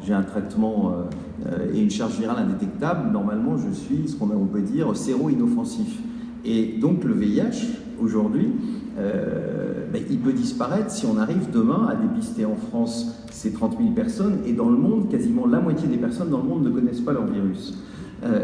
j'ai un traitement et une charge virale indétectable, normalement je suis ce qu'on peut dire séro-inoffensif. Et donc le VIH, aujourd'hui, il peut disparaître si on arrive demain à dépister en France ces 30 000 personnes, et dans le monde, quasiment la moitié des personnes dans le monde ne connaissent pas leur virus.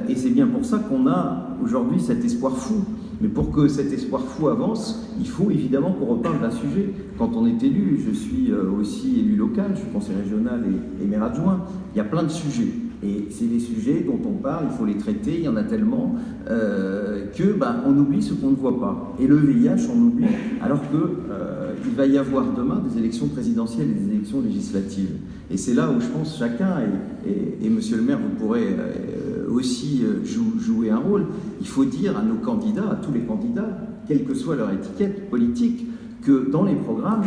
Et c'est bien pour ça qu'on a aujourd'hui cet espoir fou. Mais pour que cet espoir fou avance, il faut évidemment qu'on reparle d'un sujet. Quand on est élu, je suis aussi élu local, je suis conseiller régional et maire adjoint, il y a plein de sujets. Et c'est des sujets dont on parle, il faut les traiter, il y en a tellement on oublie ce qu'on ne voit pas. Et le VIH, on oublie, alors qu'il va y avoir demain des élections présidentielles et des élections législatives. Et c'est là où je pense chacun, et monsieur le maire, vous pourrez aussi jouer un rôle. Il faut dire à nos candidats, à tous les candidats, quelle que soit leur étiquette politique, que dans les programmes,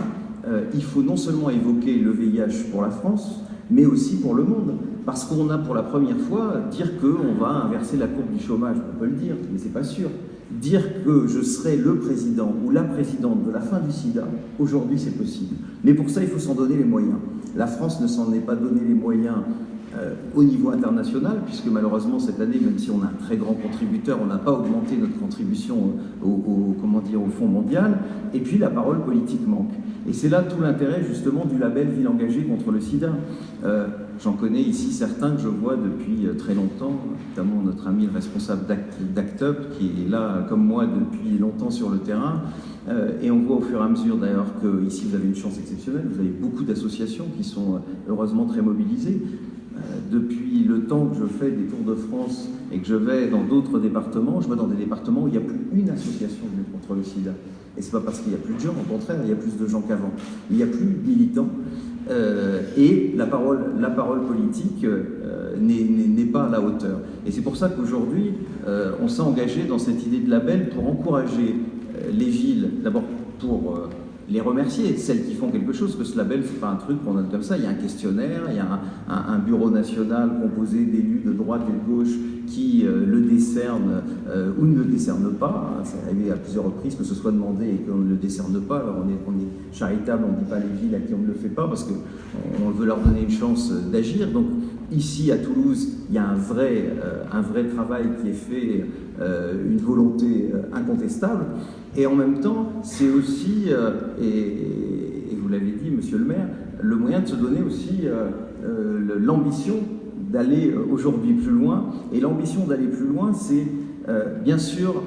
il faut non seulement évoquer le VIH pour la France, mais aussi pour le monde. Parce qu'on a pour la première fois dire qu'on va inverser la courbe du chômage. On peut le dire, mais c'est pas sûr. Dire que je serai le président ou la présidente de la fin du sida, aujourd'hui c'est possible. Mais pour ça, il faut s'en donner les moyens. La France ne s'en est pas donné les moyens au niveau international, puisque malheureusement cette année, même si on a un très grand contributeur, on n'a pas augmenté notre contribution au Fonds mondial, et puis la parole politique manque. Et c'est là tout l'intérêt justement du label Ville engagée contre le sida. J'en connais ici certains que je vois depuis très longtemps, notamment notre ami le responsable d'Act Up, qui est là comme moi depuis longtemps sur le terrain. Et on voit au fur et à mesure d'ailleurs que ici vous avez une chance exceptionnelle, vous avez beaucoup d'associations qui sont heureusement très mobilisées. Depuis le temps que je fais des tours de France et que je vais dans d'autres départements, je vais dans des départements où il n'y a plus une association de lutte contre le sida. Et ce n'est pas parce qu'il n'y a plus de gens, au contraire, il y a plus de gens qu'avant. Il n'y a plus de militants. Et la parole politique n'est pas à la hauteur. Et c'est pour ça qu'aujourd'hui, on s'est engagé dans cette idée de label pour encourager les villes, d'abord pour les remercier, celles qui font quelque chose, que ce label, c'est pas un truc qu'on a comme ça, il y a un questionnaire, il y a un bureau national composé d'élus de droite et de gauche qui le décerne ou ne le décerne pas. C'est arrivé à plusieurs reprises que ce soit demandé et qu'on ne le décerne pas. Alors on est charitable, on ne dit pas les villes à qui on ne le fait pas parce qu'on veut leur donner une chance d'agir. Donc ici à Toulouse, il y a un vrai travail qui est fait, une volonté incontestable. Et en même temps, c'est aussi, et vous l'avez dit, monsieur le maire, le moyen de se donner aussi l'ambition d'aller aujourd'hui plus loin. Et l'ambition d'aller plus loin, c'est bien sûr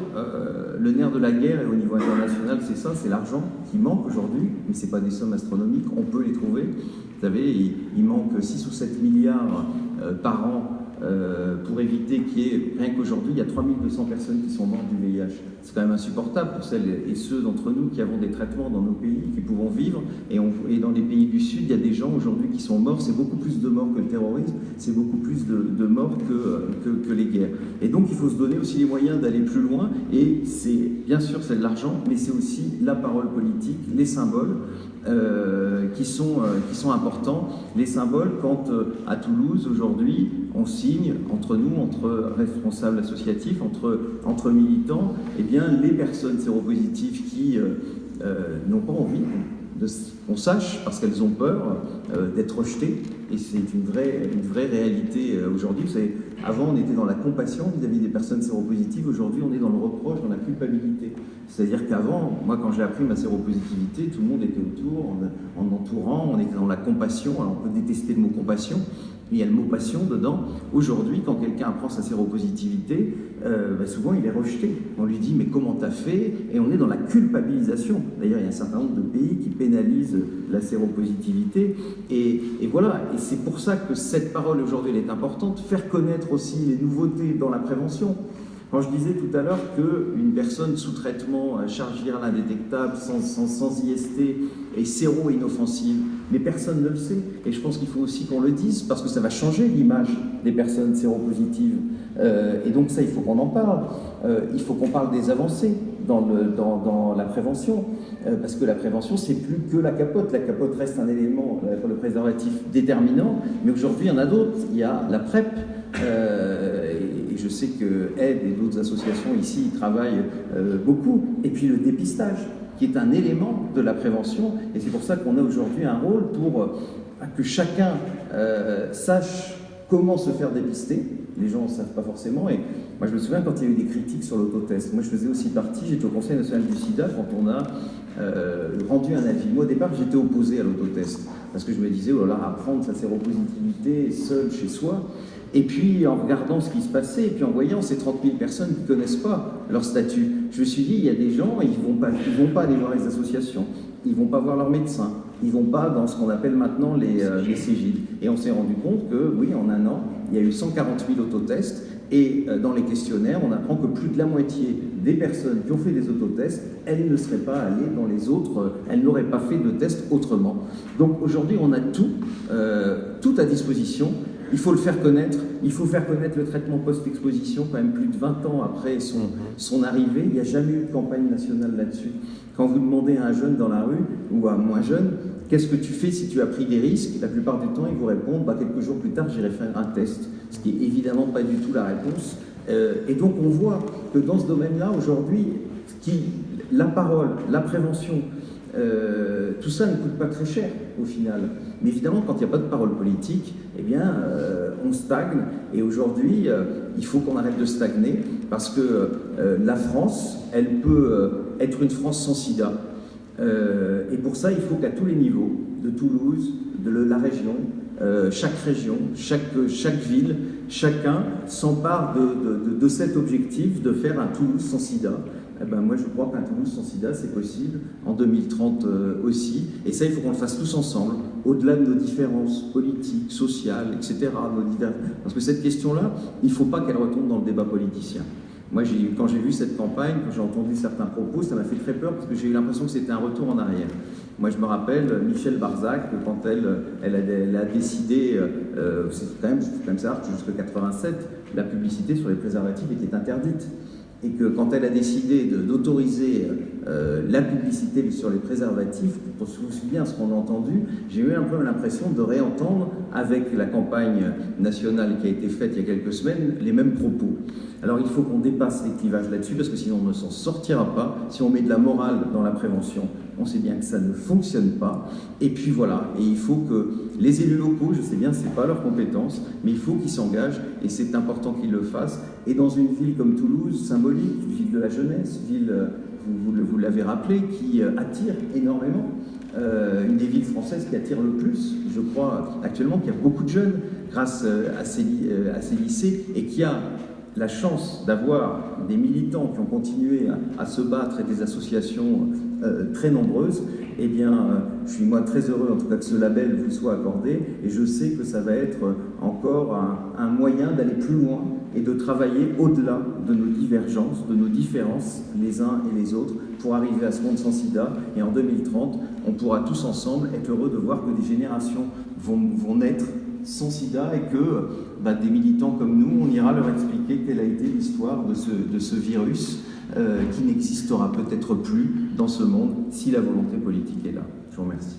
le nerf de la guerre, et au niveau international, c'est ça, c'est l'argent qui manque aujourd'hui, mais ce n'est pas des sommes astronomiques, on peut les trouver. Vous savez, il manque 6 ou 7 milliards par an pour éviter qu'il y ait, rien qu'aujourd'hui, il y a 3200 personnes qui sont mortes du VIH. C'est quand même insupportable pour celles et ceux d'entre nous qui avons des traitements dans nos pays, qui pouvons vivre. Et dans les pays du Sud, il y a des gens aujourd'hui qui sont morts. C'est beaucoup plus de morts que le terrorisme, c'est beaucoup plus de morts que les guerres. Et donc, il faut se donner aussi les moyens d'aller plus loin. Et c'est, bien sûr, c'est de l'argent, mais c'est aussi la parole politique, les symboles qui sont importants. Les symboles, quand à Toulouse, aujourd'hui, on signe entre nous, entre responsables associatifs, entre militants, eh bien, les personnes séropositives qui n'ont pas envie qu'on sache, parce qu'elles ont peur d'être rejetées. Et c'est une vraie réalité aujourd'hui. Vous savez, avant, on était dans la compassion vis-à-vis des personnes séropositives. Aujourd'hui, on est dans le reproche, dans la culpabilité. C'est-à-dire qu'avant, moi, quand j'ai appris ma séropositivité, tout le monde était autour, en entourant, on était dans la compassion. Alors, on peut détester le mot compassion, mais il y a le mot passion dedans. Aujourd'hui, quand quelqu'un apprend sa séropositivité, souvent il est rejeté. On lui dit « mais comment t'as fait ?» Et on est dans la culpabilisation. D'ailleurs, il y a un certain nombre de pays qui pénalisent la séropositivité. Et voilà, et c'est pour ça que cette parole aujourd'hui elle est importante. Faire connaître aussi les nouveautés dans la prévention. Quand je disais tout à l'heure qu'une personne sous traitement à charge virale indétectable, sans IST, est séro-inoffensive, mais personne ne le sait. Et je pense qu'il faut aussi qu'on le dise, parce que ça va changer l'image des personnes séropositives. Et donc ça, il faut qu'on en parle. Il faut qu'on parle des avancées dans la prévention, parce que la prévention, c'est plus que la capote. La capote reste un élément pour le préservatif déterminant, mais aujourd'hui, il y en a d'autres. Il y a la PrEP, et je sais que Aide et d'autres associations ici travaillent beaucoup, et puis le dépistage, qui est un élément de la prévention, et c'est pour ça qu'on a aujourd'hui un rôle pour que chacun sache comment se faire dépister. Les gens ne savent pas forcément. Et moi, je me souviens quand il y a eu des critiques sur l'autotest. Moi, je faisais aussi partie, j'étais au Conseil national du sida quand on a rendu un avis. Moi, au départ, j'étais opposé à l'autotest. Parce que je me disais, oh là là, apprendre sa séropositivité seul chez soi. Et puis, en regardant ce qui se passait, et puis en voyant ces 30 000 personnes qui ne connaissent pas leur statut, je me suis dit, il y a des gens, ils vont pas aller voir les associations, ils ne vont pas voir leur médecin, ils ne vont pas dans ce qu'on appelle maintenant les CGID. Et on s'est rendu compte que, oui, en un an, il y a eu 140 000 autotests, et dans les questionnaires, on apprend que plus de la moitié des personnes qui ont fait des autotests, elles ne seraient pas allées dans les autres, elles n'auraient pas fait de tests autrement. Donc aujourd'hui, on a tout à disposition. Il faut le faire connaître, il faut faire connaître le traitement post-exposition, quand même plus de 20 ans après son arrivée, il n'y a jamais eu de campagne nationale là-dessus. Quand vous demandez à un jeune dans la rue, ou à un moins jeune, qu'est-ce que tu fais si tu as pris des risques, la plupart du temps, ils vous répondent, quelques jours plus tard, j'irai faire un test, ce qui n'est évidemment pas du tout la réponse. Et donc on voit que dans ce domaine-là, aujourd'hui, la parole, la prévention, tout ça ne coûte pas très cher au final. Mais évidemment, quand il n'y a pas de parole politique, eh bien, on stagne. Et aujourd'hui, il faut qu'on arrête de stagner parce que la France, elle peut être une France sans sida. Et pour ça, il faut qu'à tous les niveaux, de Toulouse, de la région, chaque ville, chacun s'empare de cet objectif de faire un Toulouse sans sida. Eh ben moi, je crois qu'un Toulouse sans sida, c'est possible, en 2030 aussi. Et ça, il faut qu'on le fasse tous ensemble, au-delà de nos différences politiques, sociales, etc. Parce que cette question-là, il ne faut pas qu'elle retombe dans le débat politicien. Moi, quand j'ai vu cette campagne, quand j'ai entendu certains propos, ça m'a fait très peur parce que j'ai eu l'impression que c'était un retour en arrière. Moi, je me rappelle Michel Barzac, quand elle a décidé, c'est quand même ça, jusqu'en 87, la publicité sur les préservatifs était interdite. Et que quand elle a décidé d'autoriser la publicité sur les préservatifs, pour se souvenir de ce qu'on a entendu, j'ai eu un peu l'impression de réentendre, avec la campagne nationale qui a été faite il y a quelques semaines, les mêmes propos. Alors il faut qu'on dépasse les clivages là-dessus, parce que sinon on ne s'en sortira pas. Si on met de la morale dans la prévention, on sait bien que ça ne fonctionne pas. Et puis voilà, et il faut que les élus locaux, je sais bien, ce n'est pas leur compétence, mais il faut qu'ils s'engagent, et c'est important qu'ils le fassent. Et dans une ville comme Toulouse, symbolique, ville de la jeunesse, ville, vous l'avez rappelé, qui attire énormément, une des villes françaises qui attire le plus, je crois actuellement qu'il y a beaucoup de jeunes grâce à ces lycées, et qui a la chance d'avoir des militants qui ont continué à se battre et des associations très nombreuses. Eh bien, je suis moi très heureux en tout cas que ce label vous soit accordé, et je sais que ça va être encore un moyen d'aller plus loin et de travailler au-delà de nos divergences, de nos différences les uns et les autres, pour arriver à ce monde sans sida. Et en 2030, on pourra tous ensemble être heureux de voir que des générations vont naître sans sida, et que des militants comme nous, on ira leur expliquer quelle a été l'histoire de ce virus qui n'existera peut-être plus dans ce monde si la volonté politique est là. Je vous remercie.